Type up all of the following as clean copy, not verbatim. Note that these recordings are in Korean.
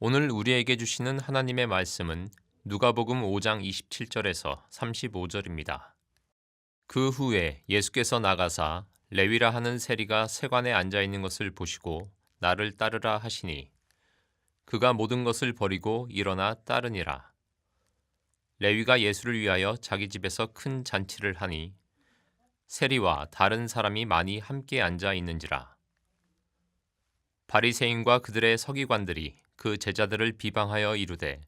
오늘 우리에게 주시는 하나님의 말씀은 누가복음 5장 27절에서 35절입니다. 그 후에 예수께서 나가사 레위라 하는 세리가 세관에 앉아 있는 것을 보시고 나를 따르라 하시니 그가 모든 것을 버리고 일어나 따르니라. 레위가 예수를 위하여 자기 집에서 큰 잔치를 하니 세리와 다른 사람이 많이 함께 앉아 있는지라. 바리새인과 그들의 서기관들이 그 제자들을 비방하여 이르되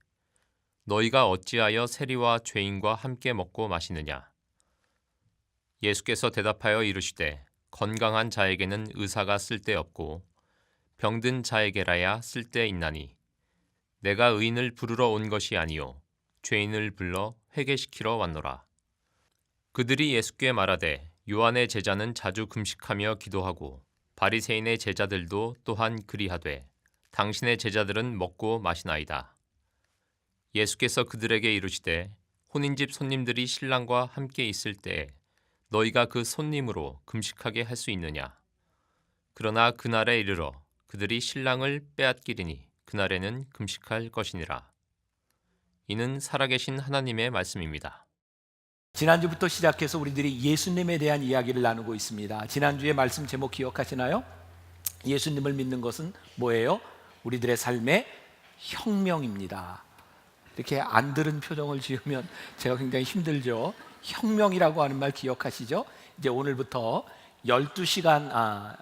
너희가 어찌하여 세리와 죄인과 함께 먹고 마시느냐. 예수께서 대답하여 이르시되 건강한 자에게는 의사가 쓸데없고 병든 자에게라야 쓸데있나니 내가 의인을 부르러 온 것이 아니요 죄인을 불러 회개시키러 왔노라. 그들이 예수께 말하되 요한의 제자는 자주 금식하며 기도하고 바리새인의 제자들도 또한 그리하되 당신의 제자들은 먹고 마시나이다. 예수께서 그들에게 이르시되 혼인집 손님들이 신랑과 함께 있을 때에 너희가 그 손님으로 금식하게 할 수 있느냐. 그러나 그날에 이르러 그들이 신랑을 빼앗기리니 그날에는 금식할 것이니라. 이는 살아계신 하나님의 말씀입니다. 지난주부터 시작해서 우리들이 예수님에 대한 이야기를 나누고 있습니다. 지난주에 말씀 제목 기억하시나요? 예수님을 믿는 것은 뭐예요? 우리들의 삶의 혁명입니다. 이렇게 안 들은 표정을 지으면 제가 굉장히 힘들죠. 혁명이라고 하는 말 기억하시죠? 이제 오늘부터 12시간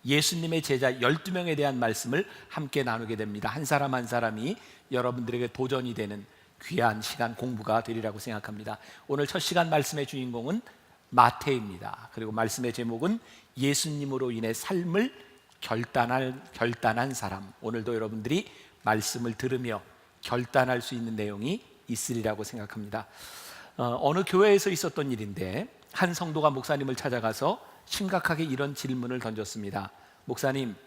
예수님의 제자 12명에 대한 말씀을 함께 나누게 됩니다. 한 사람 한 사람이 여러분들에게 도전이 되는 귀한 시간 공부가 되리라고 생각합니다. 오늘 첫 시간 말씀의 주인공은 마태입니다. 그리고 말씀의 제목은 예수님으로 인해 삶을 결단한 사람. 오늘도 여러분들이 말씀을 들으며 결단할 수 있는 내용이 있으리라고 생각합니다. 어느 교회에서 있었던 일인데 한 성도가 목사님을 찾아가서 심각하게 이런 질문을 던졌습니다. 목사님,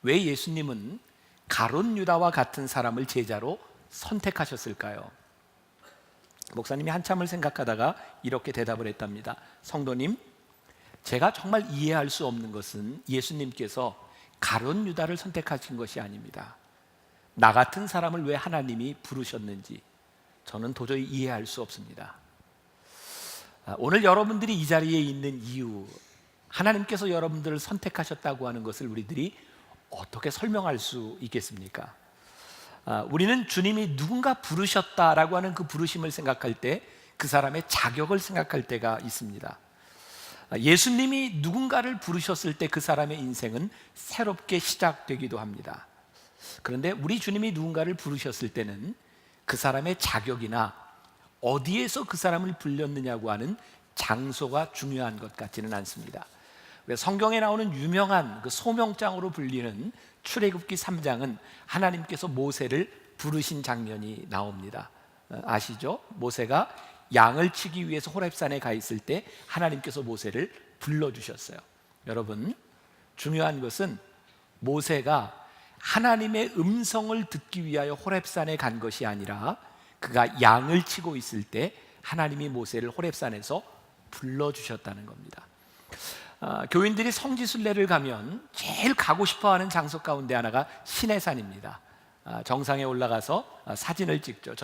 왜 예수님은 가룟 유다와 같은 사람을 제자로 선택하셨을까요? 목사님이 한참을 생각하다가 이렇게 대답을 했답니다. 성도님, 제가 정말 이해할 수 없는 것은 예수님께서 가룟 유다를 선택하신 것이 아닙니다. 나 같은 사람을 왜 하나님이 부르셨는지 저는 도저히 이해할 수 없습니다. 오늘 여러분들이 이 자리에 있는 이유, 하나님께서 여러분들을 선택하셨다고 하는 것을 우리들이 어떻게 설명할 수 있겠습니까? 우리는 주님이 누군가 부르셨다라고 하는 그 부르심을 생각할 때 그 사람의 자격을 생각할 때가 있습니다. 예수님이 누군가를 부르셨을 때 그 사람의 인생은 새롭게 시작되기도 합니다. 그런데 우리 주님이 누군가를 부르셨을 때는 그 사람의 자격이나 어디에서 그 사람을 불렸느냐고 하는 장소가 중요한 것 같지는 않습니다. 성경에 나오는 유명한 그 소명장으로 불리는 출애굽기 3장은 하나님께서 모세를 부르신 장면이 나옵니다. 아시죠? 모세가 양을 치기 위해서 호렙산에 가 있을 때 하나님께서 모세를 불러주셨어요. 여러분, 중요한 것은 모세가 하나님의 음성을 듣기 위하여 호렙산에 간 것이 아니라 그가 양을 치고 있을 때 하나님이 모세를 호렙산에서 불러주셨다는 겁니다. 교인들이 성지순례를 가면 제일 가고 싶어하는 장소 가운데 하나가 시내산입니다. 정상에 올라가서 사진을 찍죠.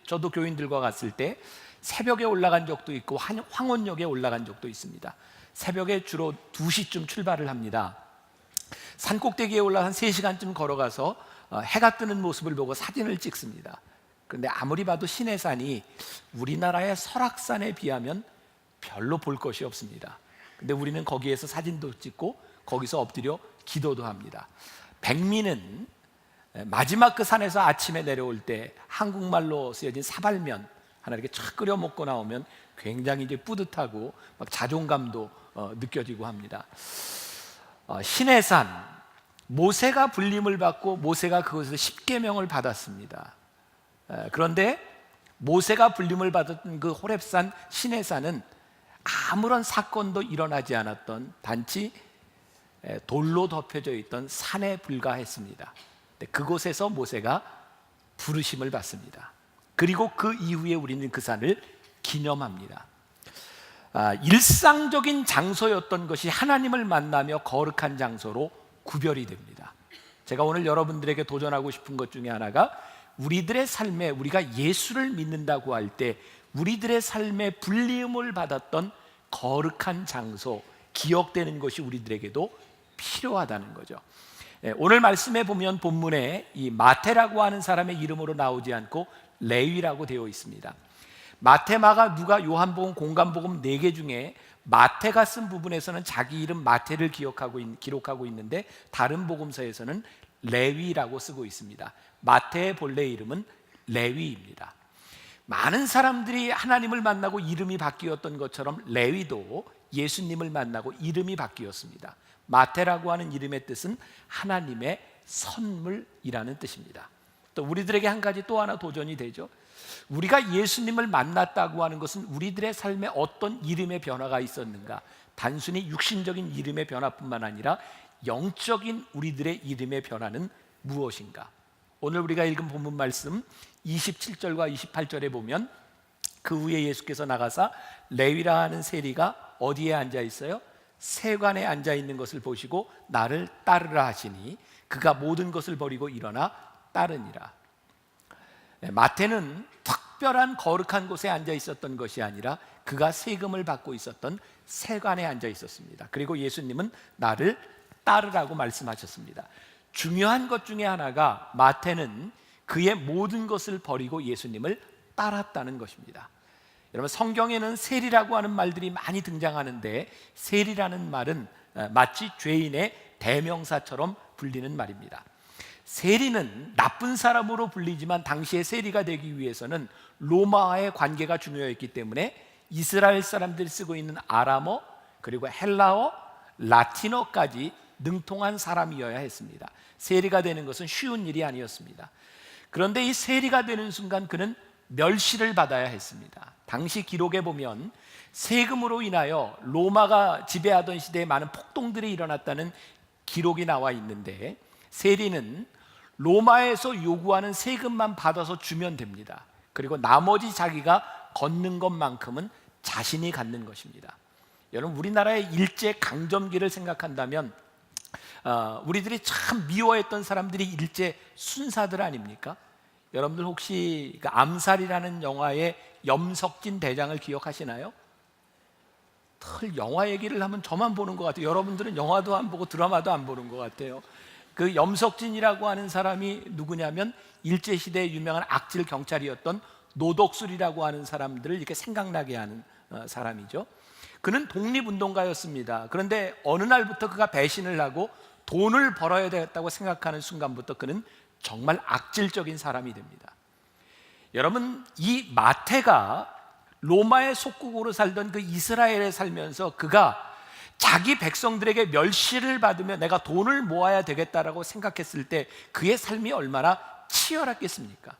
저도 교인들과 갔을 때 새벽에 올라간 적도 있고 황혼역에 올라간 적도 있습니다. 새벽에 주로 2시쯤 출발을 합니다. 산꼭대기에 올라 한 3시간쯤 걸어가서 해가 뜨는 모습을 보고 사진을 찍습니다. 그런데 아무리 봐도 시내산이 우리나라의 설악산에 비하면 별로 볼 것이 없습니다. 근데 우리는 거기에서 사진도 찍고 거기서 엎드려 기도도 합니다. 백미는 마지막 그 산에서 아침에 내려올 때 한국말로 쓰여진 사발면 하나 이렇게 촥 끓여 먹고 나오면 굉장히 이제 뿌듯하고 막 자존감도 느껴지고 합니다. 시내산, 모세가 불림을 받고 모세가 그것에서 십계명을 받았습니다. 그런데 모세가 불림을 받았던 그 호렙산 시내산은 아무런 사건도 일어나지 않았던 단지 돌로 덮여져 있던 산에 불과했습니다. 그곳에서 모세가 부르심을 받습니다. 그리고 그 이후에 우리는 그 산을 기념합니다. 일상적인 장소였던 것이 하나님을 만나며 거룩한 장소로 구별이 됩니다. 제가 오늘 여러분들에게 도전하고 싶은 것 중에 하나가 우리들의 삶에 우리가 예수를 믿는다고 할 때 우리들의 삶에 불리움을 받았던 거룩한 장소, 기억되는 것이 우리들에게도 필요하다는 거죠. 오늘 말씀에 보면 본문에 이 마태라고 하는 사람의 이름으로 나오지 않고 레위라고 되어 있습니다. 마태, 마가, 누가, 요한복음, 공간복음 4개 중에 마태가 쓴 부분에서는 자기 이름 마태를 기록하고 있는데 다른 복음서에서는 레위라고 쓰고 있습니다. 마태의 본래 이름은 레위입니다. 많은 사람들이 하나님을 만나고 이름이 바뀌었던 것처럼 레위도 예수님을 만나고 이름이 바뀌었습니다. 마태라고 하는 이름의 뜻은 하나님의 선물이라는 뜻입니다. 또 우리들에게 한 가지 또 하나 도전이 되죠. 우리가 예수님을 만났다고 하는 것은 우리들의 삶에 어떤 이름의 변화가 있었는가, 단순히 육신적인 이름의 변화뿐만 아니라 영적인 우리들의 이름의 변화는 무엇인가. 오늘 우리가 읽은 본문 말씀 27절과 28절에 보면 그 후에 예수께서 나가사 레위라 하는 세리가 어디에 앉아 있어요? 세관에 앉아 있는 것을 보시고 나를 따르라 하시니 그가 모든 것을 버리고 일어나 따르니라. 마태는 특별한 거룩한 곳에 앉아 있었던 것이 아니라 그가 세금을 받고 있었던 세관에 앉아 있었습니다. 그리고 예수님은 나를 따르라고 말씀하셨습니다. 중요한 것 중에 하나가 마태는 그의 모든 것을 버리고 예수님을 따랐다는 것입니다. 여러분, 성경에는 세리라고 하는 말들이 많이 등장하는데 세리라는 말은 마치 죄인의 대명사처럼 불리는 말입니다. 세리는 나쁜 사람으로 불리지만 당시에 세리가 되기 위해서는 로마와의 관계가 중요했기 때문에 이스라엘 사람들이 쓰고 있는 아람어 그리고 헬라어, 라틴어까지 능통한 사람이어야 했습니다. 세리가 되는 것은 쉬운 일이 아니었습니다. 그런데 이 세리가 되는 순간 그는 멸시를 받아야 했습니다. 당시 기록에 보면 세금으로 인하여 로마가 지배하던 시대에 많은 폭동들이 일어났다는 기록이 나와 있는데 세리는 로마에서 요구하는 세금만 받아서 주면 됩니다. 그리고 나머지 자기가 걷는 것만큼은 자신이 갖는 것입니다. 여러분, 우리나라의 일제 강점기를 생각한다면 우리들이 참 미워했던 사람들이 일제 순사들 아닙니까? 여러분들 혹시 그 암살이라는 영화의 염석진 대장을 기억하시나요? 늘 영화 얘기를 하면 저만 보는 것 같아요. 여러분들은 영화도 안 보고 드라마도 안 보는 것 같아요. 그 염석진이라고 하는 사람이 누구냐면 일제시대의 유명한 악질 경찰이었던 노덕술이라고 하는 사람들을 이렇게 생각나게 하는 사람이죠. 그는 독립운동가였습니다. 그런데 어느 날부터 그가 배신을 하고 돈을 벌어야 되겠다고 생각하는 순간부터 그는 정말 악질적인 사람이 됩니다. 여러분, 이 마태가 로마의 속국으로 살던 그 이스라엘에 살면서 그가 자기 백성들에게 멸시를 받으며 내가 돈을 모아야 되겠다라고 생각했을 때 그의 삶이 얼마나 치열했겠습니까?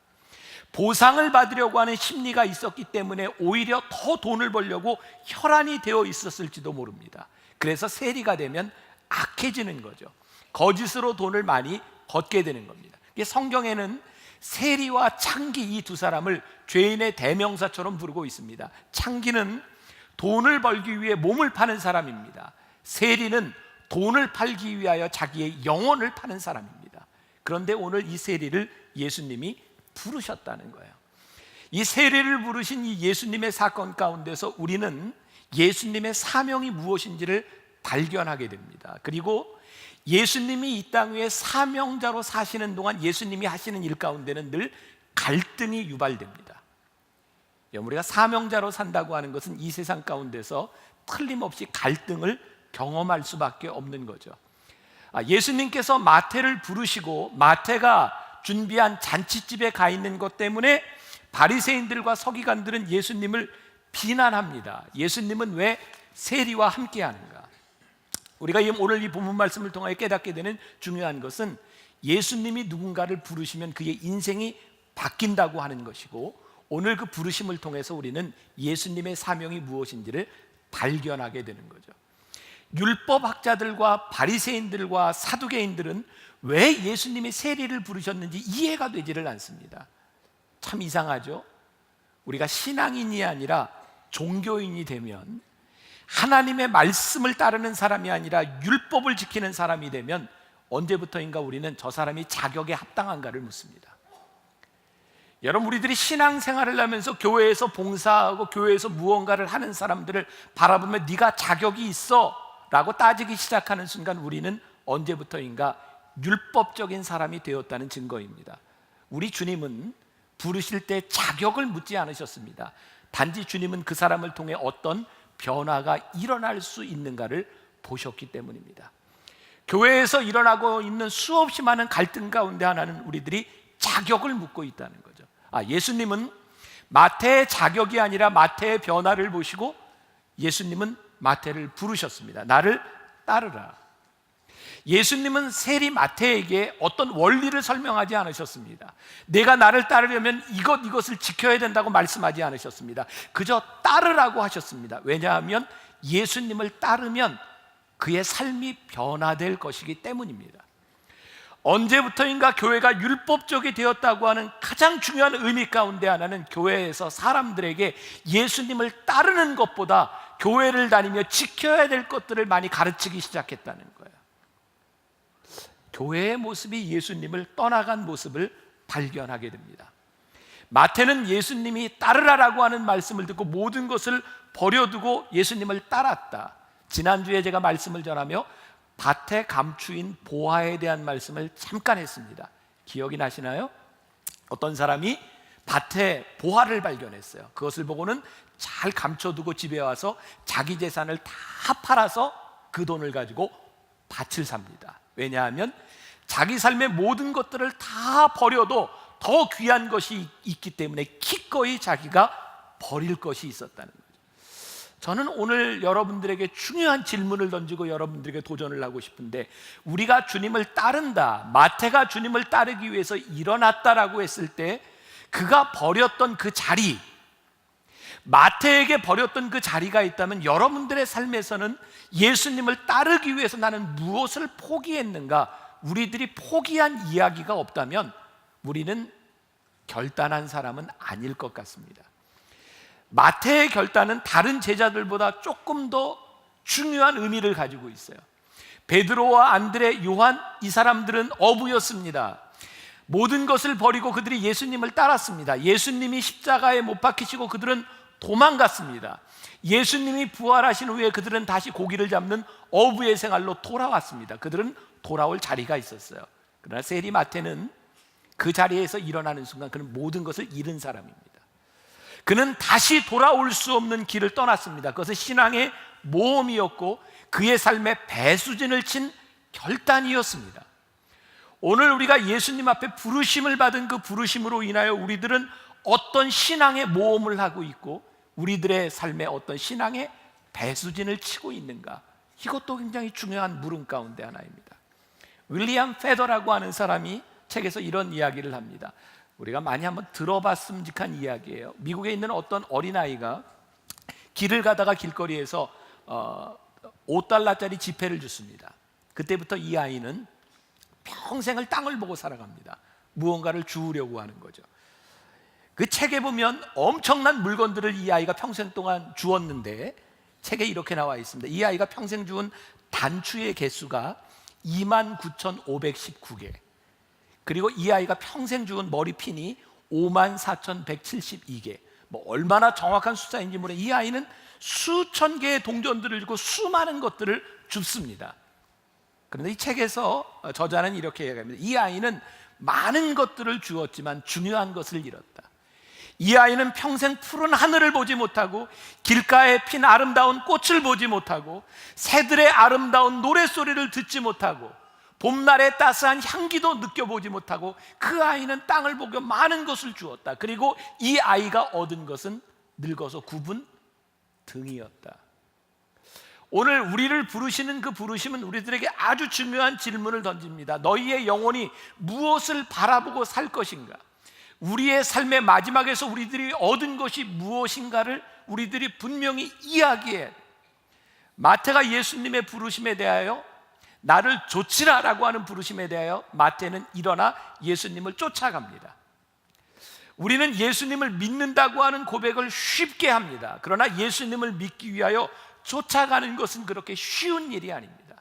보상을 받으려고 하는 심리가 있었기 때문에 오히려 더 돈을 벌려고 혈안이 되어 있었을지도 모릅니다. 그래서 세리가 되면 악해지는 거죠. 거짓으로 돈을 많이 걷게 되는 겁니다. 성경에는 세리와 창기 이 두 사람을 죄인의 대명사처럼 부르고 있습니다. 창기는 돈을 벌기 위해 몸을 파는 사람입니다. 세리는 돈을 팔기 위하여 자기의 영혼을 파는 사람입니다. 그런데 오늘 이 세리를 예수님이 부르셨다는 거예요. 이 세리를 부르신 이 예수님의 사건 가운데서 우리는 예수님의 사명이 무엇인지를 발견하게 됩니다. 그리고 예수님이 이 땅 위에 사명자로 사시는 동안 예수님이 하시는 일 가운데는 늘 갈등이 유발됩니다. 우리가 사명자로 산다고 하는 것은 이 세상 가운데서 틀림없이 갈등을 경험할 수밖에 없는 거죠. 예수님께서 마태를 부르시고 마태가 준비한 잔치집에 가 있는 것 때문에 바리새인들과 서기관들은 예수님을 비난합니다. 예수님은 왜 세리와 함께 하는가? 우리가 오늘 이 본문 말씀을 통하여 깨닫게 되는 중요한 것은 예수님이 누군가를 부르시면 그의 인생이 바뀐다고 하는 것이고, 오늘 그 부르심을 통해서 우리는 예수님의 사명이 무엇인지를 발견하게 되는 거죠. 율법학자들과 바리새인들과 사두개인들은 왜 예수님이 세리를 부르셨는지 이해가 되지를 않습니다. 참 이상하죠. 우리가 신앙인이 아니라 종교인이 되면, 하나님의 말씀을 따르는 사람이 아니라 율법을 지키는 사람이 되면 언제부터인가 우리는 저 사람이 자격에 합당한가를 묻습니다. 여러분, 우리들이 신앙생활을 하면서 교회에서 봉사하고 교회에서 무언가를 하는 사람들을 바라보면 네가 자격이 있어 라고 따지기 시작하는 순간 우리는 언제부터인가 율법적인 사람이 되었다는 증거입니다. 우리 주님은 부르실 때 자격을 묻지 않으셨습니다. 단지 주님은 그 사람을 통해 어떤 변화가 일어날 수 있는가를 보셨기 때문입니다. 교회에서 일어나고 있는 수없이 많은 갈등 가운데 하나는 우리들이 자격을 묻고 있다는 거죠. 예수님은 마태의 자격이 아니라 마태의 변화를 보시고 예수님은 마태를 부르셨습니다. 나를 따르라. 예수님은 세리 마태에게 어떤 원리를 설명하지 않으셨습니다. 내가 나를 따르려면 이것을 지켜야 된다고 말씀하지 않으셨습니다. 그저 따르라고 하셨습니다. 왜냐하면 예수님을 따르면 그의 삶이 변화될 것이기 때문입니다. 언제부터인가 교회가 율법적이 되었다고 하는 가장 중요한 의미 가운데 하나는 교회에서 사람들에게 예수님을 따르는 것보다 교회를 다니며 지켜야 될 것들을 많이 가르치기 시작했다는 거예요. 교회의 모습이 예수님을 떠나간 모습을 발견하게 됩니다. 마태는 예수님이 따르라라고 하는 말씀을 듣고 모든 것을 버려두고 예수님을 따랐다. 지난주에 제가 말씀을 전하며 밭의 감추인 보화에 대한 말씀을 잠깐 했습니다. 기억이 나시나요? 어떤 사람이 밭에 보화를 발견했어요. 그것을 보고는 잘 감춰두고 집에 와서 자기 재산을 다 팔아서 그 돈을 가지고 밭을 삽니다. 왜냐하면 자기 삶의 모든 것들을 다 버려도 더 귀한 것이 있기 때문에 기꺼이 자기가 버릴 것이 있었다는 거죠. 저는 오늘 여러분들에게 중요한 질문을 던지고 여러분들에게 도전을 하고 싶은데, 우리가 주님을 따른다, 마태가 주님을 따르기 위해서 일어났다라고 했을 때 그가 버렸던 그 자리, 마태에게 버렸던 그 자리가 있다면 여러분들의 삶에서는 예수님을 따르기 위해서 나는 무엇을 포기했는가, 우리들이 포기한 이야기가 없다면 우리는 결단한 사람은 아닐 것 같습니다. 마태의 결단은 다른 제자들보다 조금 더 중요한 의미를 가지고 있어요. 베드로와 안드레, 요한, 이 사람들은 어부였습니다. 모든 것을 버리고 그들이 예수님을 따랐습니다. 예수님이 십자가에 못 박히시고 그들은 도망갔습니다. 예수님이 부활하신 후에 그들은 다시 고기를 잡는 어부의 생활로 돌아왔습니다. 그들은 돌아올 자리가 있었어요. 그러나 세리 마태는 그 자리에서 일어나는 순간 그는 모든 것을 잃은 사람입니다. 그는 다시 돌아올 수 없는 길을 떠났습니다. 그것은 신앙의 모험이었고 그의 삶에 배수진을 친 결단이었습니다. 오늘 우리가 예수님 앞에 부르심을 받은 그 부르심으로 인하여 우리들은 어떤 신앙의 모험을 하고 있고 우리들의 삶에 어떤 신앙의 배수진을 치고 있는가, 이것도 굉장히 중요한 물음 가운데 하나입니다. 윌리엄 페더라고 하는 사람이 책에서 이런 이야기를 합니다. 우리가 많이 한번 들어봤음직한 이야기예요. 미국에 있는 어떤 어린아이가 길을 가다가 길거리에서 $5짜리 지폐를 줬습니다. 그때부터 이 아이는 평생을 땅을 보고 살아갑니다. 무언가를 주우려고 하는 거죠. 그 책에 보면 엄청난 물건들을 이 아이가 평생 동안 주었는데 책에 이렇게 나와 있습니다. 이 아이가 평생 주운 단추의 개수가 29,519개, 그리고 이 아이가 평생 주운 머리핀이 54,172개. 얼마나 정확한 숫자인지 모르. 이 아이는 수천 개의 동전들을 주고 수많은 것들을 줍습니다. 그런데 이 책에서 저자는 이렇게 얘기합니다. 이 아이는 많은 것들을 주었지만 중요한 것을 잃었다. 이 아이는 평생 푸른 하늘을 보지 못하고 길가에 핀 아름다운 꽃을 보지 못하고 새들의 아름다운 노랫소리를 듣지 못하고 봄날의 따스한 향기도 느껴보지 못하고 그 아이는 땅을 보고 많은 것을 주었다. 그리고 이 아이가 얻은 것은 늙어서 굽은 등이었다. 오늘 우리를 부르시는 그 부르심은 우리들에게 아주 중요한 질문을 던집니다. 너희의 영혼이 무엇을 바라보고 살 것인가? 우리의 삶의 마지막에서 우리들이 얻은 것이 무엇인가를 우리들이 분명히 이야기해. 마태가 예수님의 부르심에 대하여 나를 좇으라라고 하는 부르심에 대하여 마태는 일어나 예수님을 쫓아갑니다. 우리는 예수님을 믿는다고 하는 고백을 쉽게 합니다. 그러나 예수님을 믿기 위하여 쫓아가는 것은 그렇게 쉬운 일이 아닙니다.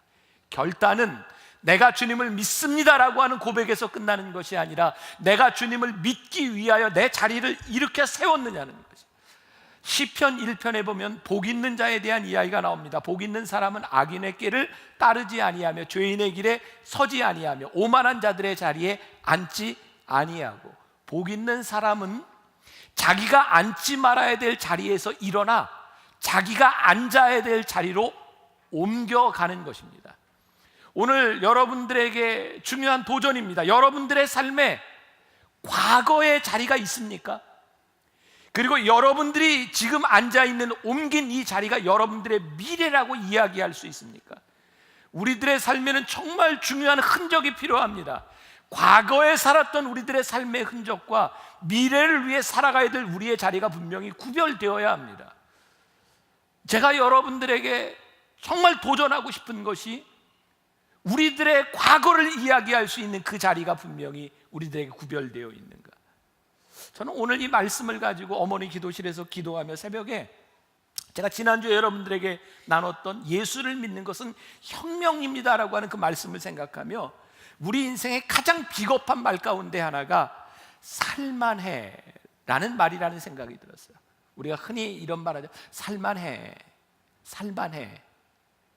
결단은 내가 주님을 믿습니다라고 하는 고백에서 끝나는 것이 아니라 내가 주님을 믿기 위하여 내 자리를 이렇게 세웠느냐는 것이. 시편 1편에 보면 복 있는 자에 대한 이야기가 나옵니다. 복 있는 사람은 악인의 길을 따르지 아니하며 죄인의 길에 서지 아니하며 오만한 자들의 자리에 앉지 아니하고. 복 있는 사람은 자기가 앉지 말아야 될 자리에서 일어나 자기가 앉아야 될 자리로 옮겨가는 것입니다. 오늘 여러분들에게 중요한 도전입니다. 여러분들의 삶에 과거의 자리가 있습니까? 그리고 여러분들이 지금 앉아있는 옮긴 이 자리가 여러분들의 미래라고 이야기할 수 있습니까? 우리들의 삶에는 정말 중요한 흔적이 필요합니다. 과거에 살았던 우리들의 삶의 흔적과 미래를 위해 살아가야 될 우리의 자리가 분명히 구별되어야 합니다. 제가 여러분들에게 정말 도전하고 싶은 것이 우리들의 과거를 이야기할 수 있는 그 자리가 분명히 우리들에게 구별되어 있는가. 저는 오늘 이 말씀을 가지고 어머니 기도실에서 기도하며 새벽에 제가 지난주에 여러분들에게 나눴던 예수를 믿는 것은 혁명입니다라고 하는 그 말씀을 생각하며 우리 인생의 가장 비겁한 말 가운데 하나가 살만해 라는 말이라는 생각이 들었어요. 우리가 흔히 이런 말 하죠. 살만해, 살만해.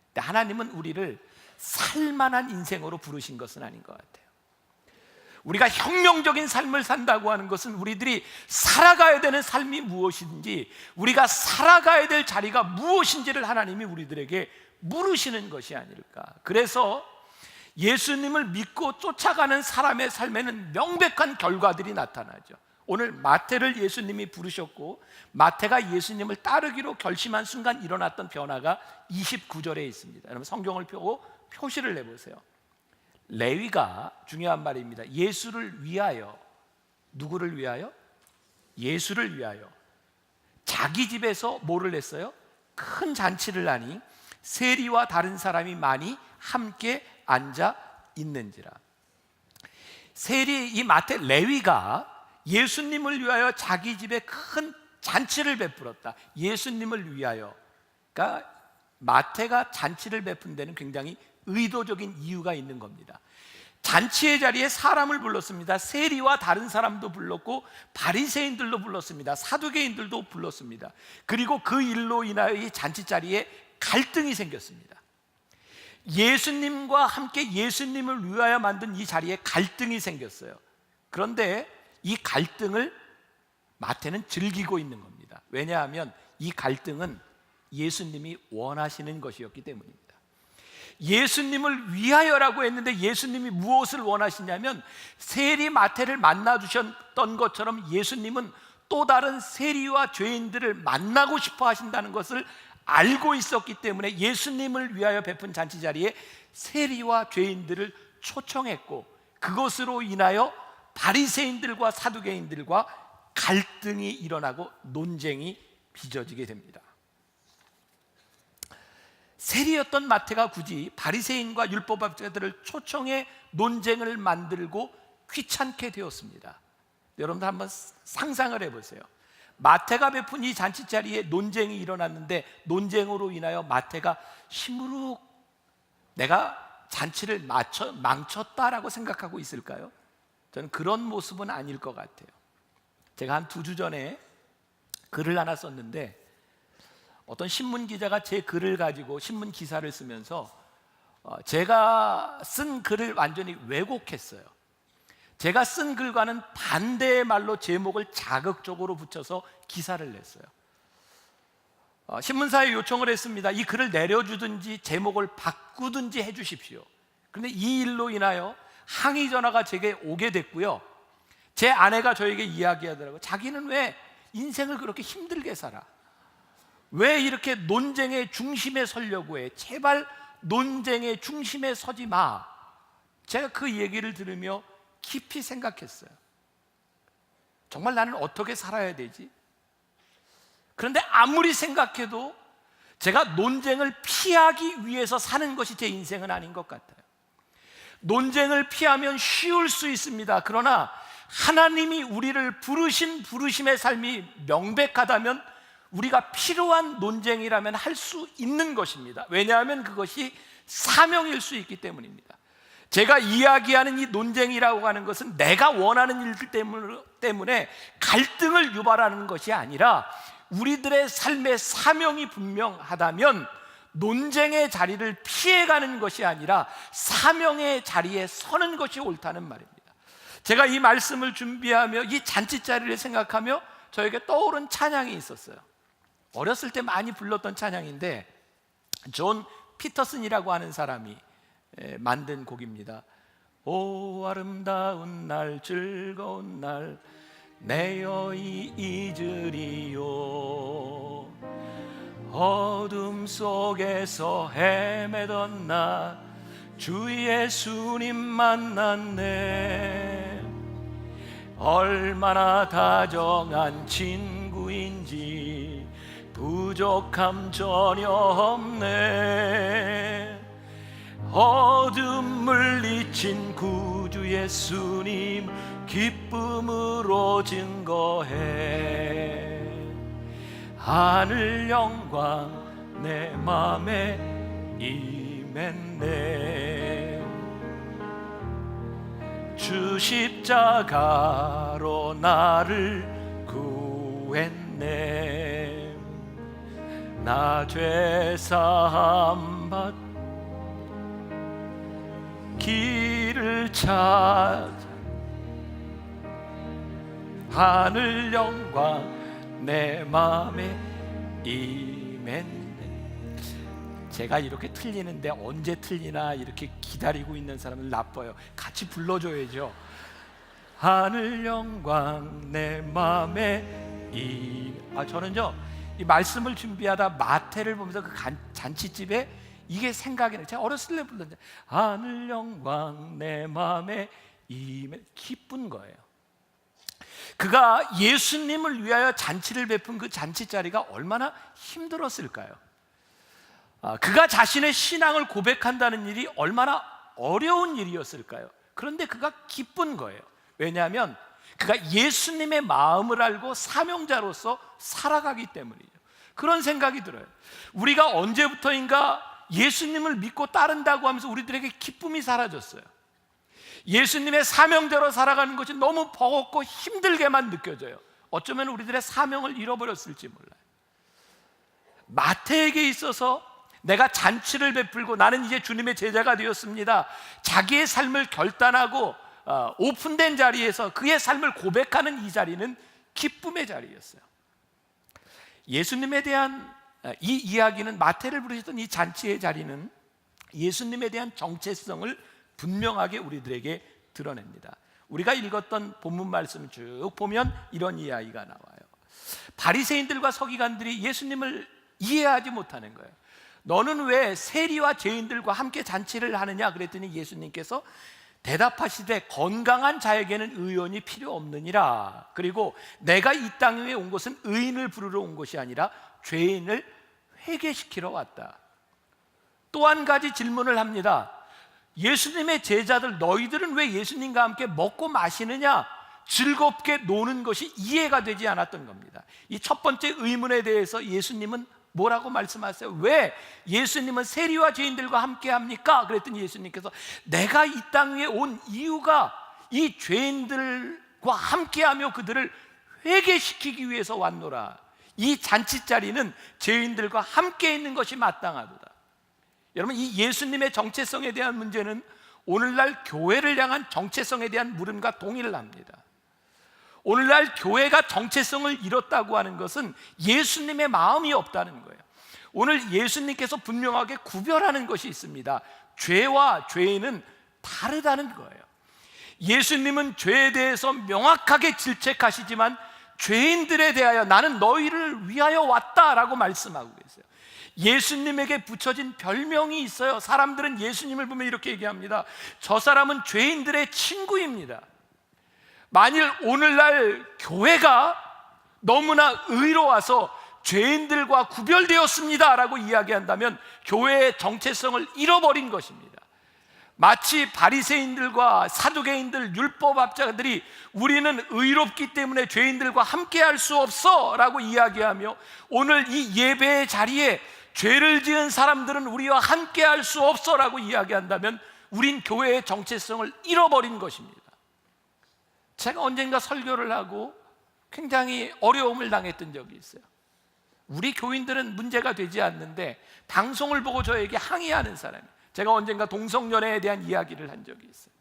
근데 하나님은 우리를 살만한 인생으로 부르신 것은 아닌 것 같아요. 우리가 혁명적인 삶을 산다고 하는 것은 우리들이 살아가야 되는 삶이 무엇인지, 우리가 살아가야 될 자리가 무엇인지를 하나님이 우리들에게 물으시는 것이 아닐까. 그래서 예수님을 믿고 쫓아가는 사람의 삶에는 명백한 결과들이 나타나죠. 오늘 마태를 예수님이 부르셨고 마태가 예수님을 따르기로 결심한 순간 일어났던 변화가 29절에 있습니다. 여러분 성경을 펴고 표시를 내보세요. 레위가, 중요한 말입니다, 예수를 위하여, 누구를 위하여? 예수를 위하여 자기 집에서 뭐를 했어요? 큰 잔치를 하니 세리와 다른 사람이 많이 함께 앉아 있는지라. 세리, 이 마태 레위가 예수님을 위하여 자기 집에 큰 잔치를 베풀었다. 예수님을 위하여. 그러니까 마태가 잔치를 베푼 데는 굉장히 의도적인 이유가 있는 겁니다. 잔치의 자리에 사람을 불렀습니다. 세리와 다른 사람도 불렀고 바리새인들도 불렀습니다. 사두개인들도 불렀습니다. 그리고 그 일로 인하여 이 잔치 자리에 갈등이 생겼습니다. 예수님과 함께 예수님을 위하여 만든 이 자리에 갈등이 생겼어요. 그런데 이 갈등을 마태는 즐기고 있는 겁니다. 왜냐하면 이 갈등은 예수님이 원하시는 것이었기 때문입니다. 예수님을 위하여라고 했는데 예수님이 무엇을 원하시냐면 세리 마태를 만나 주셨던 것처럼 예수님은 또 다른 세리와 죄인들을 만나고 싶어 하신다는 것을 알고 있었기 때문에 예수님을 위하여 베푼 잔치 자리에 세리와 죄인들을 초청했고, 그것으로 인하여 바리새인들과 사두개인들과 갈등이 일어나고 논쟁이 빚어지게 됩니다. 세리였던 마태가 굳이 바리새인과 율법학자들을 초청해 논쟁을 만들고 귀찮게 되었습니다. 여러분들 한번 상상을 해보세요. 마태가 베푼 이 잔치 자리에 논쟁이 일어났는데 논쟁으로 인하여 마태가 시무룩 내가 잔치를 망쳤다라고 생각하고 있을까요? 저는 그런 모습은 아닐 것 같아요. 제가 한 2주 전에 글을 하나 썼는데 어떤 신문 기자가 제 글을 가지고 신문 기사를 쓰면서 제가 쓴 글을 완전히 왜곡했어요. 제가 쓴 글과는 반대의 말로 제목을 자극적으로 붙여서 기사를 냈어요. 신문사에 요청을 했습니다. 이 글을 내려주든지 제목을 바꾸든지 해주십시오. 그런데 이 일로 인하여 항의 전화가 제게 오게 됐고요. 제 아내가 저에게 이야기하더라고요. 자기는 왜 인생을 그렇게 힘들게 살아? 왜 이렇게 논쟁의 중심에 서려고 해? 제발 논쟁의 중심에 서지 마. 제가 그 얘기를 들으며 깊이 생각했어요. 정말 나는 어떻게 살아야 되지? 그런데 아무리 생각해도 제가 논쟁을 피하기 위해서 사는 것이 제 인생은 아닌 것 같아요. 논쟁을 피하면 쉬울 수 있습니다. 그러나 하나님이 우리를 부르신 부르심의 삶이 명백하다면 우리가 필요한 논쟁이라면 할 수 있는 것입니다. 왜냐하면 그것이 사명일 수 있기 때문입니다. 제가 이야기하는 이 논쟁이라고 하는 것은 내가 원하는 일들 때문에 갈등을 유발하는 것이 아니라 우리들의 삶의 사명이 분명하다면 논쟁의 자리를 피해가는 것이 아니라 사명의 자리에 서는 것이 옳다는 말입니다. 제가 이 말씀을 준비하며 이 잔치자리를 생각하며 저에게 떠오른 찬양이 있었어요. 어렸을 때 많이 불렀던 찬양인데 존 피터슨이라고 하는 사람이 만든 곡입니다. 오 아름다운 날 즐거운 날 내 여이 잊으리요 어둠 속에서 헤매던 나 주 예수님 만났네 얼마나 다정한 친구인지 부족함 전혀 없네 어둠 물리친 구주 예수님 기쁨으로 증거해 하늘 영광 내 맘에 임했네 주 십자가로 나를 구했네 나 죄사함 받 길을 찾아 하늘 영광 내 마음에 임했네 제가 이렇게 틀리는데 언제 틀리나 이렇게 기다리고 있는 사람은 나빠요. 같이 불러줘야죠. 하늘 영광 내 마음에 저는요 이 말씀을 준비하다 마태를 보면서 그 잔치집에 이게 생각이 나요. 제가 어렸을 때 불렀는데 하늘 영광 내 마음에 기쁜 거예요. 그가 예수님을 위하여 잔치를 베푼 그 잔치 자리가 얼마나 힘들었을까요? 그가 자신의 신앙을 고백한다는 일이 얼마나 어려운 일이었을까요? 그런데 그가 기쁜 거예요. 왜냐하면 그가 예수님의 마음을 알고 사명자로서 살아가기 때문이죠. 그런 생각이 들어요. 우리가 언제부터인가 예수님을 믿고 따른다고 하면서 우리들에게 기쁨이 사라졌어요. 예수님의 사명대로 살아가는 것이 너무 버겁고 힘들게만 느껴져요. 어쩌면 우리들의 사명을 잃어버렸을지 몰라요. 마태에게 있어서 내가 잔치를 베풀고 나는 이제 주님의 제자가 되었습니다. 자기의 삶을 결단하고 오픈된 자리에서 그의 삶을 고백하는 이 자리는 기쁨의 자리였어요. 예수님에 대한 이 이야기는 마태를 부르셨던 이 잔치의 자리는 예수님에 대한 정체성을 분명하게 우리들에게 드러냅니다. 우리가 읽었던 본문 말씀 쭉 보면 이런 이야기가 나와요. 바리새인들과 서기관들이 예수님을 이해하지 못하는 거예요. 너는 왜 세리와 죄인들과 함께 잔치를 하느냐 그랬더니 예수님께서 대답하시되 건강한 자에게는 의원이 필요 없느니라. 그리고 내가 이 땅 위에 온 것은 의인을 부르러 온 것이 아니라 죄인을 회개시키러 왔다. 또 한 가지 질문을 합니다. 예수님의 제자들 너희들은 왜 예수님과 함께 먹고 마시느냐 즐겁게 노는 것이 이해가 되지 않았던 겁니다. 이 첫 번째 의문에 대해서 예수님은 뭐라고 말씀하세요? 왜 예수님은 세리와 죄인들과 함께 합니까? 그랬더니 예수님께서 내가 이 땅 위에 온 이유가 이 죄인들과 함께하며 그들을 회개시키기 위해서 왔노라. 이 잔치자리는 죄인들과 함께 있는 것이 마땅하도다. 여러분, 이 예수님의 정체성에 대한 문제는 오늘날 교회를 향한 정체성에 대한 물음과 동의를 합니다. 오늘날 교회가 정체성을 잃었다고 하는 것은 예수님의 마음이 없다는 거예요. 오늘 예수님께서 분명하게 구별하는 것이 있습니다. 죄와 죄인은 다르다는 거예요. 예수님은 죄에 대해서 명확하게 질책하시지만 죄인들에 대하여 나는 너희를 위하여 왔다라고 말씀하고 계세요. 예수님에게 붙여진 별명이 있어요. 사람들은 예수님을 보면 이렇게 얘기합니다. 저 사람은 죄인들의 친구입니다. 만일 오늘날 교회가 너무나 의로워서 죄인들과 구별되었습니다 라고 이야기한다면 교회의 정체성을 잃어버린 것입니다. 마치 바리새인들과 사두개인들, 율법학자들이 우리는 의롭기 때문에 죄인들과 함께할 수 없어 라고 이야기하며 오늘 이 예배의 자리에 죄를 지은 사람들은 우리와 함께할 수 없어 라고 이야기한다면 우린 교회의 정체성을 잃어버린 것입니다. 제가 언젠가 설교를 하고 굉장히 어려움을 당했던 적이 있어요. 우리 교인들은 문제가 되지 않는데 방송을 보고 저에게 항의하는 사람이, 제가 언젠가 동성연애에 대한 이야기를 한 적이 있어요.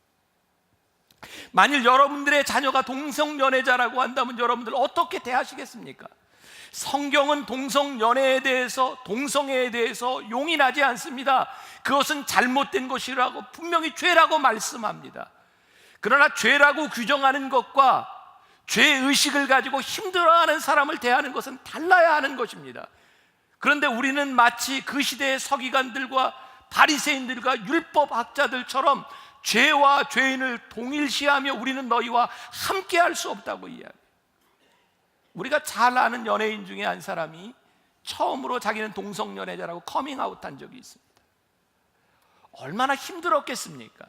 만일 여러분들의 자녀가 동성연애자라고 한다면 여러분들 어떻게 대하시겠습니까? 성경은 동성연애에 대해서, 동성애에 대해서 용인하지 않습니다. 그것은 잘못된 것이라고, 분명히 죄라고 말씀합니다. 그러나 죄라고 규정하는 것과 죄의식을 가지고 힘들어하는 사람을 대하는 것은 달라야 하는 것입니다. 그런데 우리는 마치 그 시대의 서기관들과 바리새인들과 율법학자들처럼 죄와 죄인을 동일시하며 우리는 너희와 함께할 수 없다고 이야기해요. 우리가 잘 아는 연예인 중에 한 사람이 처음으로 자기는 동성연애자라고 커밍아웃한 적이 있습니다. 얼마나 힘들었겠습니까?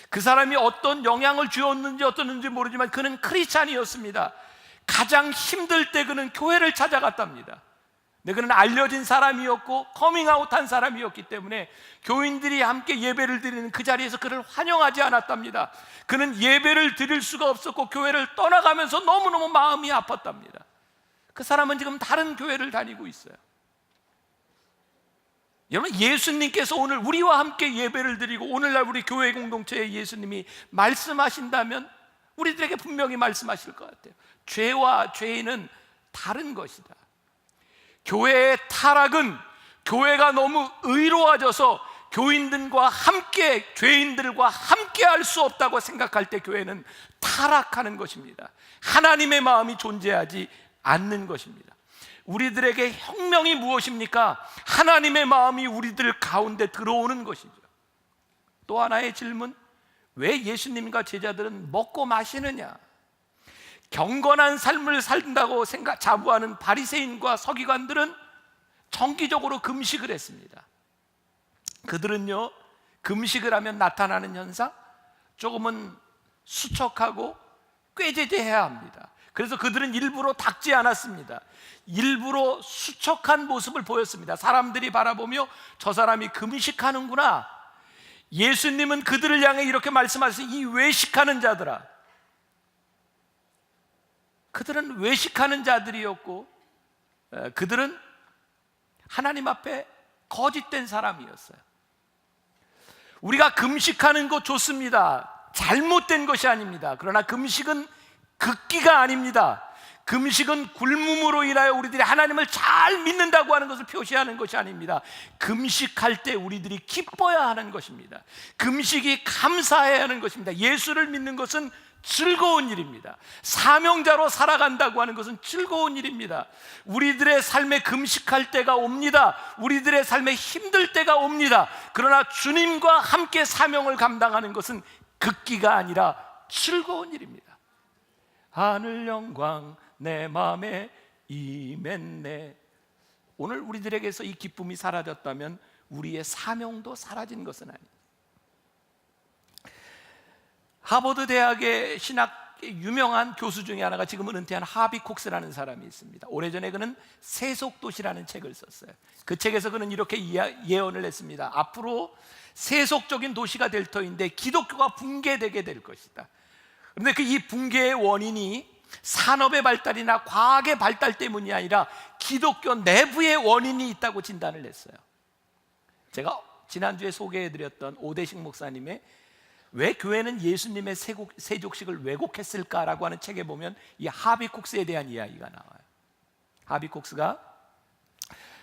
그 사람이 어떤 영향을 주었는지 어떻는지 모르지만 그는 크리스찬이었습니다. 가장 힘들 때 그는 교회를 찾아갔답니다. 근데 그는 알려진 사람이었고 커밍아웃한 사람이었기 때문에 교인들이 함께 예배를 드리는 그 자리에서 그를 환영하지 않았답니다. 그는 예배를 드릴 수가 없었고 교회를 떠나가면서 너무너무 마음이 아팠답니다. 그 사람은 지금 다른 교회를 다니고 있어요. 여러분, 예수님께서 오늘 우리와 함께 예배를 드리고 오늘날 우리 교회 공동체에 예수님이 말씀하신다면 우리들에게 분명히 말씀하실 것 같아요. 죄와 죄인은 다른 것이다. 교회의 타락은 교회가 너무 의로워져서 교인들과 함께, 죄인들과 함께 할 수 없다고 생각할 때 교회는 타락하는 것입니다. 하나님의 마음이 존재하지 않는 것입니다. 우리들에게 혁명이 무엇입니까? 하나님의 마음이 우리들 가운데 들어오는 것이죠. 또 하나의 질문, 왜 예수님과 제자들은 먹고 마시느냐? 경건한 삶을 산다고 자부하는 바리새인과 서기관들은 정기적으로 금식을 했습니다. 그들은요, 금식을 하면 나타나는 현상, 조금은 수척하고 꾀죄죄해야 합니다. 그래서 그들은 일부러 닦지 않았습니다. 일부러 수척한 모습을 보였습니다. 사람들이 바라보며 저 사람이 금식하는구나. 예수님은 그들을 향해 이렇게 말씀하세요. 이 외식하는 자들아. 그들은 외식하는 자들이었고 그들은 하나님 앞에 거짓된 사람이었어요. 우리가 금식하는 것 좋습니다. 잘못된 것이 아닙니다. 그러나 금식은 극기가 아닙니다. 금식은 굶음으로 인하여 우리들이 하나님을 잘 믿는다고 하는 것을 표시하는 것이 아닙니다. 금식할 때 우리들이 기뻐야 하는 것입니다. 금식이 감사해야 하는 것입니다. 예수를 믿는 것은 즐거운 일입니다. 사명자로 살아간다고 하는 것은 즐거운 일입니다. 우리들의 삶에 금식할 때가 옵니다. 우리들의 삶에 힘들 때가 옵니다. 그러나 주님과 함께 사명을 감당하는 것은 극기가 아니라 즐거운 일입니다. 하늘 영광 내 마음에 임했네. 오늘 우리들에게서 이 기쁨이 사라졌다면 우리의 사명도 사라진 것은 아닙니다. 하버드 대학의 신학 유명한 교수 중에 하나가 지금은 은퇴한 하비 콕스라는 사람이 있습니다. 오래전에 그는 세속도시라는 책을 썼어요. 그 책에서 그는 이렇게 예언을 했습니다. 앞으로 세속적인 도시가 될 터인데 기독교가 붕괴되게 될 것이다. 그런데 그 이 붕괴의 원인이 산업의 발달이나 과학의 발달 때문이 아니라 기독교 내부의 원인이 있다고 진단을 했어요. 제가 지난주에 소개해드렸던 오대식 목사님의 왜 교회는 예수님의 세족식을 왜곡했을까라고 하는 책에 보면 이 하비 콕스에 대한 이야기가 나와요. 하비 콕스가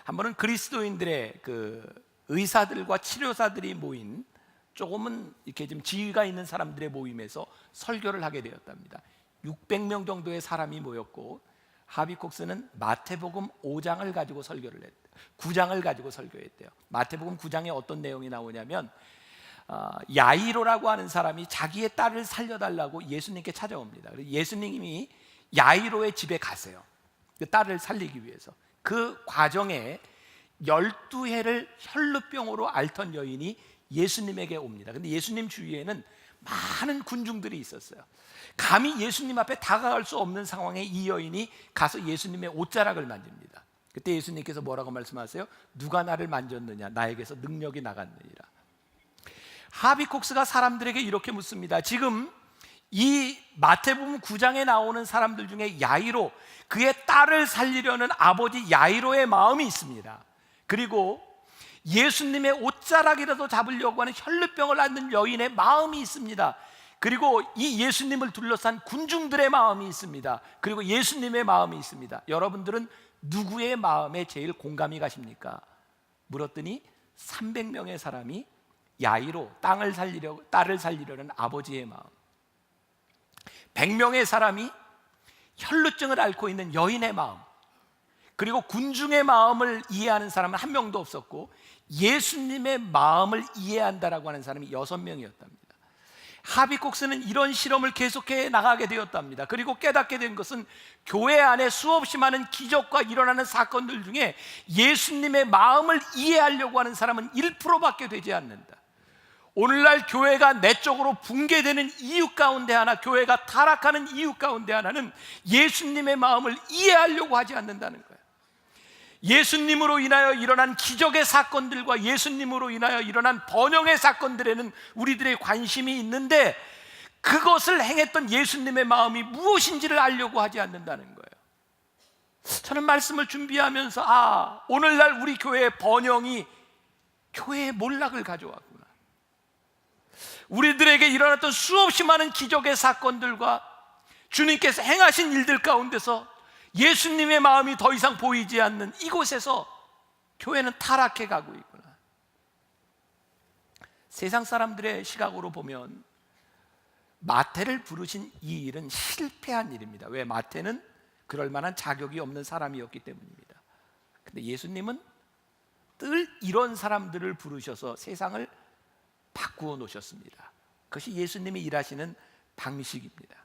한 번은 그리스도인들의 그 의사들과 치료사들이 모인 조금은 이렇게 좀 지위가 있는 사람들의 모임에서 설교를 하게 되었답니다. 600명 정도의 사람이 모였고 하비 콕스는 마태복음 5장을 가지고 설교를 했대요. 9장을 가지고 설교했대요. 마태복음 9장에 어떤 내용이 나오냐면 야이로라고 하는 사람이 자기의 딸을 살려달라고 예수님께 찾아옵니다. 그래서 예수님이 야이로의 집에 가세요. 그 딸을 살리기 위해서. 그 과정에 12해를 혈루병으로 앓던 여인이 예수님에게 옵니다. 근데 예수님 주위에는 많은 군중들이 있었어요. 감히 예수님 앞에 다가갈 수 없는 상황에 이 여인이 가서 예수님의 옷자락을 만집니다. 그때 예수님께서 뭐라고 말씀하세요? 누가 나를 만졌느냐? 나에게서 능력이 나갔느니라. 하비콕스가 사람들에게 이렇게 묻습니다. 지금 이 마태복음 9장에 나오는 사람들 중에 야이로, 그의 딸을 살리려는 아버지 야이로의 마음이 있습니다. 그리고 예수님의 옷자락이라도 잡으려고 하는 혈루병을 앓는 여인의 마음이 있습니다. 그리고 이 예수님을 둘러싼 군중들의 마음이 있습니다. 그리고 예수님의 마음이 있습니다. 여러분들은 누구의 마음에 제일 공감이 가십니까? 물었더니 300명의 사람이 야이로, 딸을 살리려는 아버지의 마음, 100명의 사람이 혈루증을 앓고 있는 여인의 마음, 그리고 군중의 마음을 이해하는 사람은 한 명도 없었고 예수님의 마음을 이해한다라고 하는 사람이 6명이었답니다. 하비콕스는 이런 실험을 계속해 나가게 되었답니다. 그리고 깨닫게 된 것은 교회 안에 수없이 많은 기적과 일어나는 사건들 중에 예수님의 마음을 이해하려고 하는 사람은 1%밖에 되지 않는다. 오늘날 교회가 내적으로 붕괴되는 이유 가운데 하나, 교회가 타락하는 이유 가운데 하나는 예수님의 마음을 이해하려고 하지 않는다는 거예요. 예수님으로 인하여 일어난 기적의 사건들과 예수님으로 인하여 일어난 번영의 사건들에는 우리들의 관심이 있는데 그것을 행했던 예수님의 마음이 무엇인지를 알려고 하지 않는다는 거예요. 저는 말씀을 준비하면서 오늘날 우리 교회의 번영이 교회의 몰락을 가져왔구나. 우리들에게 일어났던 수없이 많은 기적의 사건들과 주님께서 행하신 일들 가운데서 예수님의 마음이 더 이상 보이지 않는 이곳에서 교회는 타락해 가고 있구나. 세상 사람들의 시각으로 보면 마태를 부르신 이 일은 실패한 일입니다. 왜? 마태는 그럴 만한 자격이 없는 사람이었기 때문입니다. 근데 예수님은 늘 이런 사람들을 부르셔서 세상을 바꾸어 놓으셨습니다. 그것이 예수님이 일하시는 방식입니다.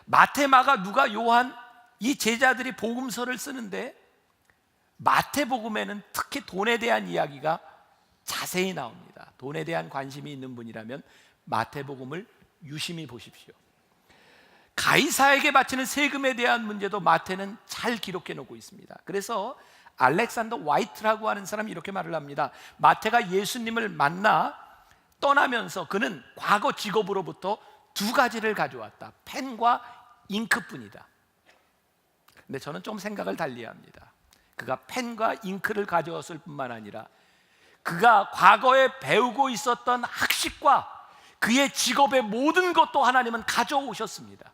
마태, 마가, 누가, 요한, 이 제자들이 복음서를 쓰는데 마태복음에는 특히 돈에 대한 이야기가 자세히 나옵니다. 돈에 대한 관심이 있는 분이라면 마태복음을 유심히 보십시오. 가이사에게 바치는 세금에 대한 문제도 마태는 잘 기록해 놓고 있습니다. 그래서 알렉산더 화이트라고 하는 사람이 이렇게 말을 합니다. 마태가 예수님을 만나 떠나면서 그는 과거 직업으로부터 2가지를 가져왔다. 펜과 잉크뿐이다. 근데 저는 좀 생각을 달리합니다. 그가 펜과 잉크를 가져왔을 뿐만 아니라 그가 과거에 배우고 있었던 학식과 그의 직업의 모든 것도 하나님은 가져오셨습니다.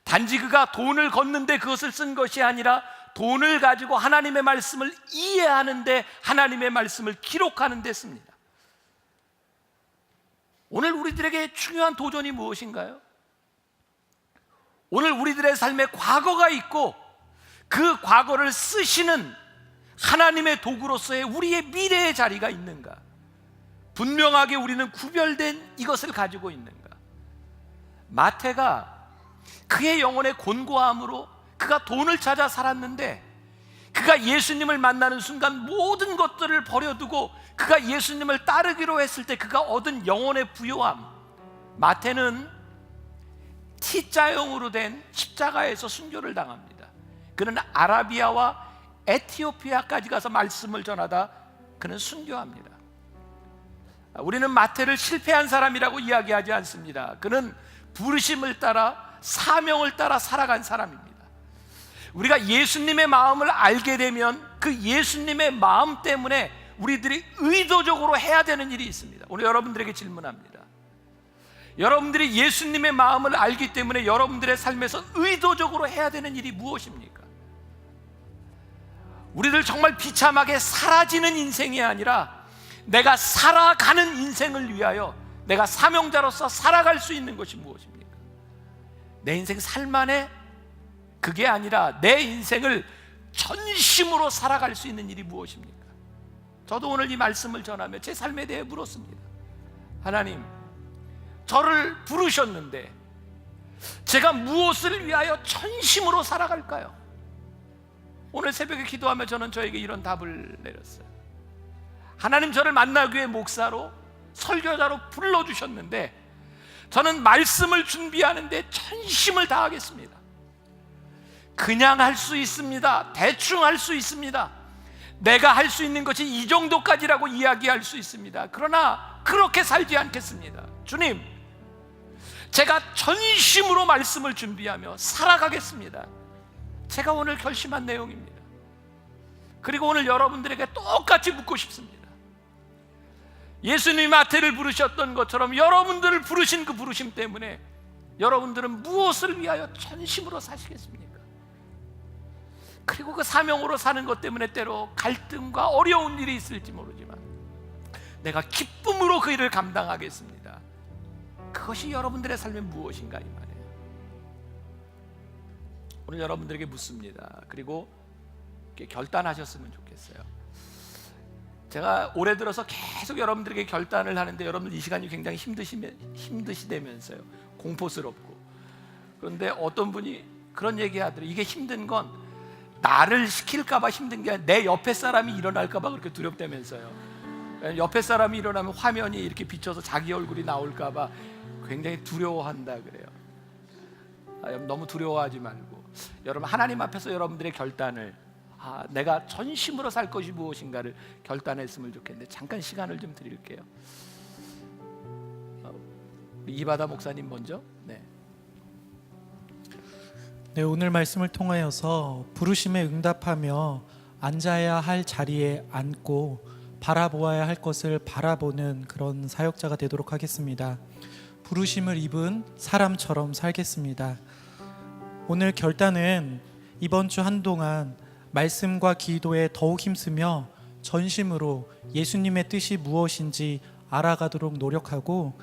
단지 그가 돈을 걷는데 그것을 쓴 것이 아니라 돈을 가지고 하나님의 말씀을 이해하는데, 하나님의 말씀을 기록하는 데 씁니다. 오늘 우리들에게 중요한 도전이 무엇인가요? 오늘 우리들의 삶에 과거가 있고 그 과거를 쓰시는 하나님의 도구로서의 우리의 미래의 자리가 있는가? 분명하게 우리는 구별된 이것을 가지고 있는가? 마태가 그의 영혼의 곤고함으로 그가 돈을 찾아 살았는데 그가 예수님을 만나는 순간 모든 것들을 버려두고 그가 예수님을 따르기로 했을 때 그가 얻은 영혼의 부요함, 마태는 T자형으로 된 십자가에서 순교를 당합니다. 그는 아라비아와 에티오피아까지 가서 말씀을 전하다 그는 순교합니다. 우리는 마태를 실패한 사람이라고 이야기하지 않습니다. 그는 부르심을 따라, 사명을 따라 살아간 사람입니다. 우리가 예수님의 마음을 알게 되면 그 예수님의 마음 때문에 우리들이 의도적으로 해야 되는 일이 있습니다. 오늘 여러분들에게 질문합니다. 여러분들이 예수님의 마음을 알기 때문에 여러분들의 삶에서 의도적으로 해야 되는 일이 무엇입니까? 우리들 정말 비참하게 사라지는 인생이 아니라 내가 살아가는 인생을 위하여 내가 사명자로서 살아갈 수 있는 것이 무엇입니까? 내 인생 살만해? 그게 아니라 내 인생을 전심으로 살아갈 수 있는 일이 무엇입니까? 저도 오늘 이 말씀을 전하며 제 삶에 대해 물었습니다. 하나님, 저를 부르셨는데 제가 무엇을 위하여 전심으로 살아갈까요? 오늘 새벽에 기도하며 저는 저에게 이런 답을 내렸어요. 하나님, 저를 만나기 위해 목사로, 설교자로 불러주셨는데 저는 말씀을 준비하는데 전심을 다하겠습니다. 그냥 할 수 있습니다. 대충 할 수 있습니다. 내가 할 수 있는 것이 이 정도까지라고 이야기할 수 있습니다. 그러나 그렇게 살지 않겠습니다. 주님, 제가 전심으로 말씀을 준비하며 살아가겠습니다. 제가 오늘 결심한 내용입니다. 그리고 오늘 여러분들에게 똑같이 묻고 싶습니다. 예수님이 마태를 부르셨던 것처럼 여러분들을 부르신 그 부르심 때문에 여러분들은 무엇을 위하여 전심으로 사시겠습니까? 그리고 그 사명으로 사는 것 때문에 때로 갈등과 어려운 일이 있을지 모르지만 내가 기쁨으로 그 일을 감당하겠습니다. 그것이 여러분들의 삶의 무엇인가 이 말이에요. 오늘 여러분들에게 묻습니다. 그리고 결단하셨으면 좋겠어요. 제가 올해 들어서 계속 여러분들에게 결단을 하는데 여러분들 이 시간이 굉장히 힘드시다면서요. 공포스럽고. 그런데 어떤 분이 그런 얘기 하더라고요. 이게 힘든 건 나를 시킬까 봐 힘든 게 아니라 내 옆에 사람이 일어날까 봐 그렇게 두렵다면서요. 옆에 사람이 일어나면 화면이 이렇게 비춰서 자기 얼굴이 나올까 봐 굉장히 두려워한다 그래요. 너무 두려워하지 말고 여러분 하나님 앞에서 여러분들의 결단을 내가 전심으로 살 것이 무엇인가를 결단했으면 좋겠는데 잠깐 시간을 좀 드릴게요. 이바다 목사님 먼저. 네, 오늘 말씀을 통하여서 부르심에 응답하며 앉아야 할 자리에 앉고 바라보아야 할 것을 바라보는 그런 사역자가 되도록 하겠습니다. 부르심을 입은 사람처럼 살겠습니다. 오늘 결단은 이번 주 한동안 말씀과 기도에 더욱 힘쓰며 전심으로 예수님의 뜻이 무엇인지 알아가도록 노력하고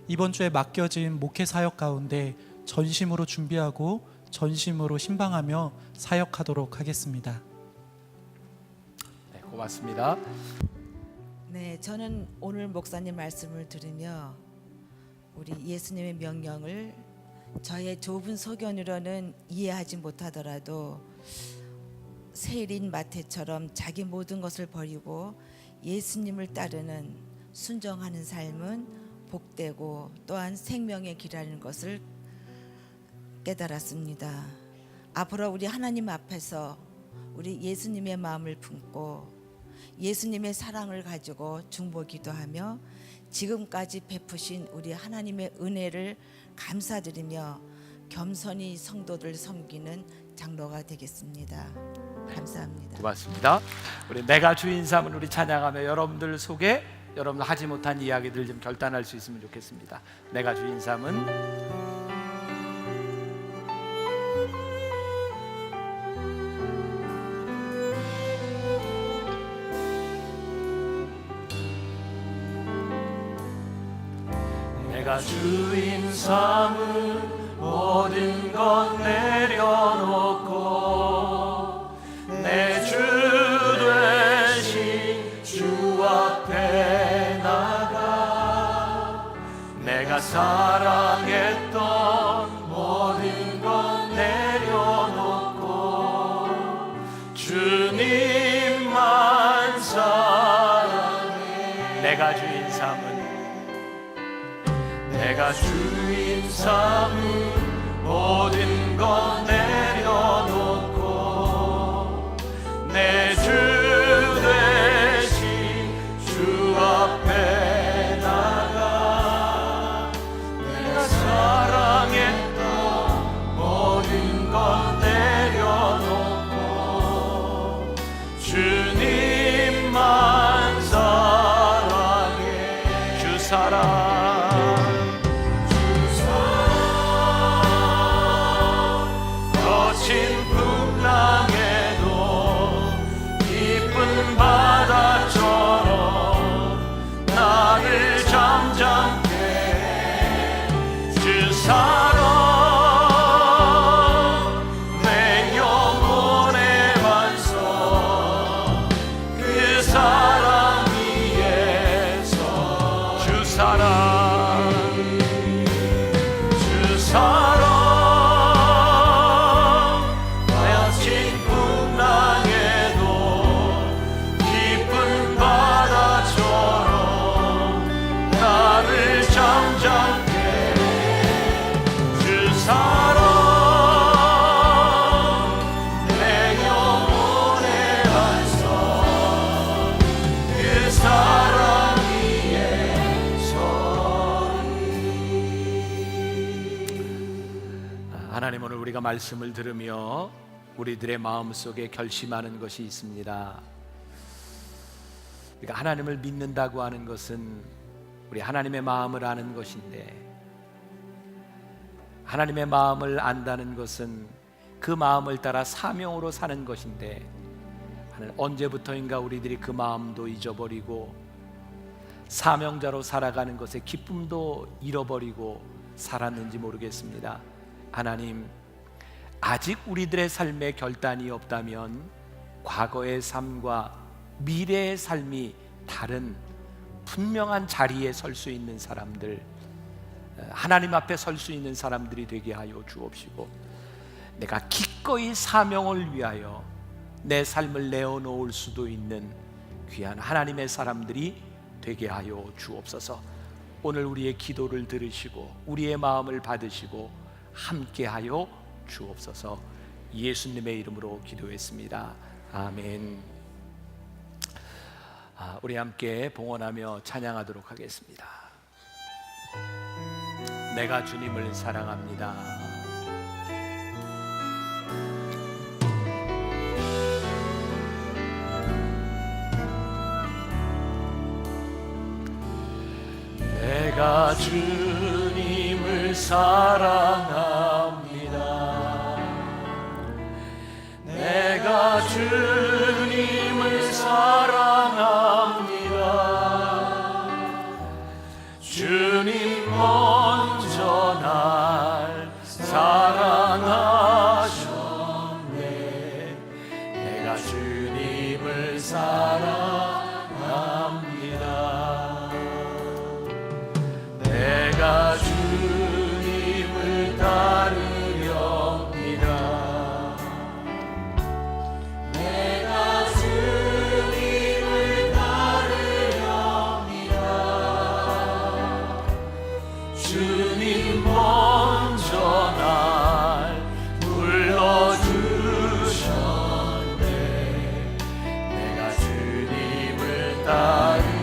이번 주에 맡겨진 목회 사역 가운데 전심으로 준비하고 전심으로 신방하며 사역하도록 하겠습니다. 네, 고맙습니다. 네, 저는 오늘 목사님 말씀을 들으며 우리 예수님의 명령을 저의 좁은 소견으로는 이해하지 못하더라도 세일인 마태처럼 자기 모든 것을 버리고 예수님을 따르는 순종하는 삶은 복되고 또한 생명의 길이라는 것을 깨달았습니다. 앞으로 우리 하나님 앞에서 우리 예수님의 마음을 품고 예수님의 사랑을 가지고 중보기도하며 지금까지 베푸신 우리 하나님의 은혜를 감사드리며 겸손히 성도들 섬기는 장로가 되겠습니다. 감사합니다. 고맙습니다. 우리 내가 주인 삼은 우리 찬양하며 여러분들 속에 여러분 하지 못한 이야기들 좀 결단할 수 있으면 좋겠습니다. 내가 주인 삼은 내가 주인 삼은 모든 것 내려놓고 내 주 되신 주 앞에 나가 내가 사랑했던 모든 것 내려놓고 주님만 사랑해 내가 주인 삼은 내가 주인 삼은 모든 것 내려놓고 내 주 되신 주 앞에 나가 내가 사랑했던 모든 것 내려놓고 주님만 사랑해 주 사랑 하나님, 오늘 우리가 말씀을 들으며 우리들의 마음속에 결심하는 것이 있습니다. 우리가 하나님을 믿는다고 하는 것은 우리 하나님의 마음을 아는 것인데, 하나님의 마음을 안다는 것은 그 마음을 따라 사명으로 사는 것인데, 언제부터인가 우리들이 그 마음도 잊어버리고 사명자로 살아가는 것의 기쁨도 잃어버리고 살았는지 모르겠습니다. 하나님, 아직 우리들의 삶에 결단이 없다면 과거의 삶과 미래의 삶이 다른 분명한 자리에 설 수 있는 사람들, 하나님 앞에 설 수 있는 사람들이 되게 하여 주옵시고, 내가 기꺼이 사명을 위하여 내 삶을 내어놓을 수도 있는 귀한 하나님의 사람들이 되게 하여 주옵소서. 오늘 우리의 기도를 들으시고 우리의 마음을 받으시고 함께하여 주옵소서. 예수님의 이름으로 기도했습니다. 아멘. 우리 함께 봉헌하며 찬양하도록 하겠습니다. 내가 주님을 사랑합니다. 내가 주님을 사랑합니다. 내가 주님을 사랑합니다. 주님 먼저 날 사랑하셨네. 내가 주님을 사랑합니다. 내가 주님을 따르렵니다. 내가 주님을 따르렵니다. 주님 먼저 날 불러주셨네. 내가 주님을 따르렵니다.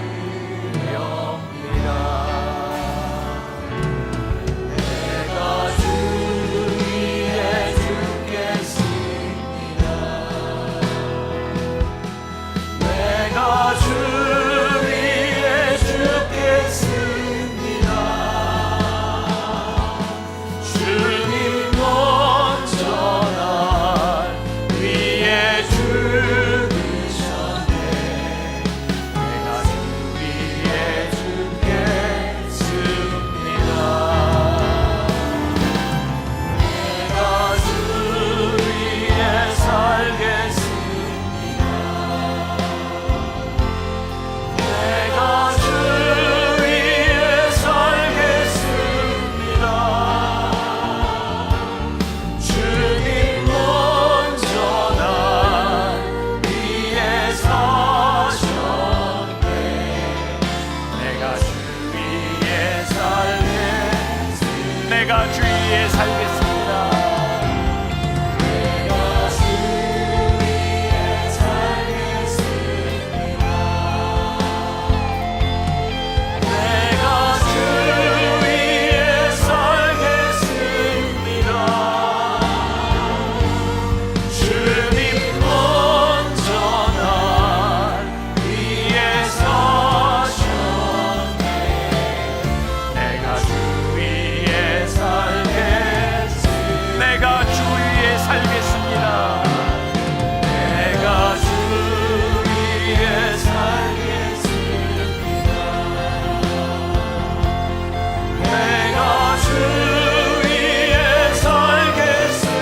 내가 주 위에 살겠습니다. 내가 주 위에 살겠습니다. 내가 주 위에 살겠습니다. 주님 먼저 날 위해 사셨네. 내가 주 위에 내가 주 위에 살겠습니다. 내가 주 위에 살겠습니다. 내가 주 위에 살겠습니다.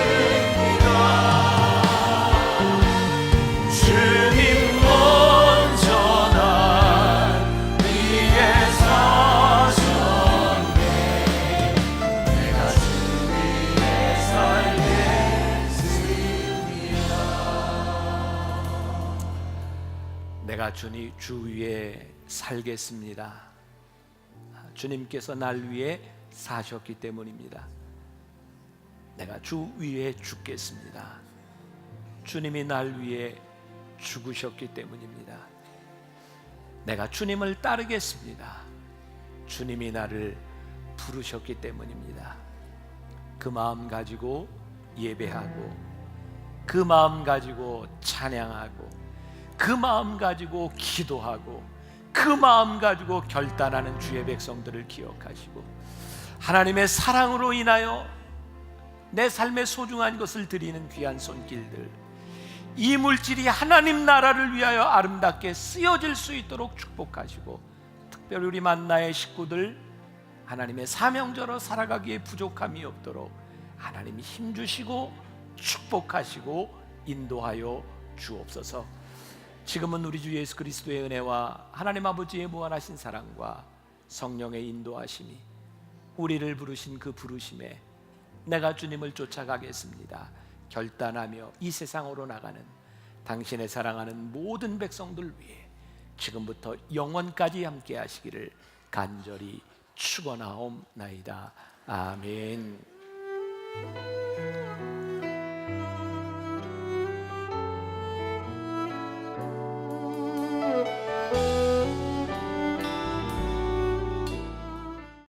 주님 먼저 날 위해 사셨네. 내가 주 위에 살겠습니다. 내가 주 위에 살겠습니다. 주님께서 날 위해 사셨기 때문입니다. 내가 주 위에 죽겠습니다. 주님이 날 위해 죽으셨기 때문입니다. 내가 주님을 따르겠습니다. 주님이 나를 부르셨기 때문입니다. 그 마음 가지고 예배하고, 그 마음 가지고 찬양하고, 그 마음 가지고 기도하고, 그 마음 가지고 결단하는 주의 백성들을 기억하시고, 하나님의 사랑으로 인하여 내 삶의 소중한 것을 드리는 귀한 손길들, 이 물질이 하나님 나라를 위하여 아름답게 쓰여질 수 있도록 축복하시고, 특별히 우리 만나의 식구들 하나님의 사명자로 살아가기에 부족함이 없도록 하나님이 힘주시고 축복하시고 인도하여 주옵소서. 지금은 우리 주 예수 그리스도의 은혜와 하나님 아버지의 무한하신 사랑과 성령의 인도하심이, 우리를 부르신 그 부르심에 내가 주님을 쫓아가겠습니다 결단하며 이 세상으로 나가는 당신의 사랑하는 모든 백성들 위해 지금부터 영원까지 함께 하시기를 간절히 축원하옵나이다. 아멘.